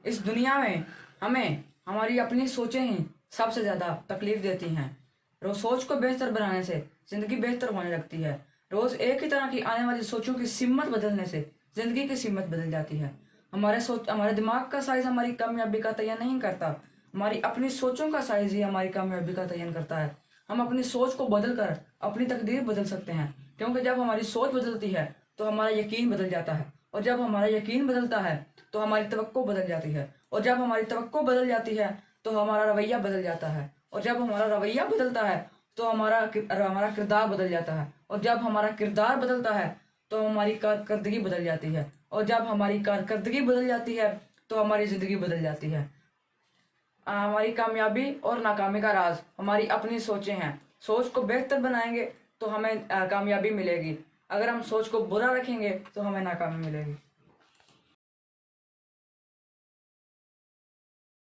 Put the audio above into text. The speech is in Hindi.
इस दुनिया में हमें हमारी अपनी सोचें ही सबसे ज़्यादा तकलीफ देती हैं। रोज सोच को बेहतर बनाने से ज़िंदगी बेहतर होने लगती है। रोज़ एक ही तरह की आने वाली सोचों की सिमत बदलने से ज़िंदगी की सिमत बदल जाती है। हमारे दिमाग का साइज़ हमारी कामयाबी का तयन नहीं करता, हमारी अपनी सोचों का साइज़ ही हमारी कामयाबी का तयन करता है। हम अपनी सोच को बदल कर अपनी तकदीर बदल सकते हैं, क्योंकि जब हमारी सोच बदलती है तो हमारा यकीन बदल जाता है, और जब हमारा यकीन बदलता है तो हमारी तवक्को बदल जाती है, और जब हमारी तवक्को बदल जाती है तो हमारा रवैया बदल जाता है, और जब हमारा रवैया बदलता है तो हमारा किरदार बदल जाता है, और जब हमारा किरदार बदलता है तो हमारी कारकर्दगी बदल जाती है, और जब हमारी कारकर्दगी बदल जाती है तो हमारी ज़िंदगी बदल जाती है। हमारी कामयाबी और नाकामी का राज हमारी अपनी सोचें हैं। सोच को बेहतर बनाएंगे तो हमें कामयाबी मिलेगी, अगर हम सोच को बुरा रखेंगे तो हमें नाकामी मिलेगी।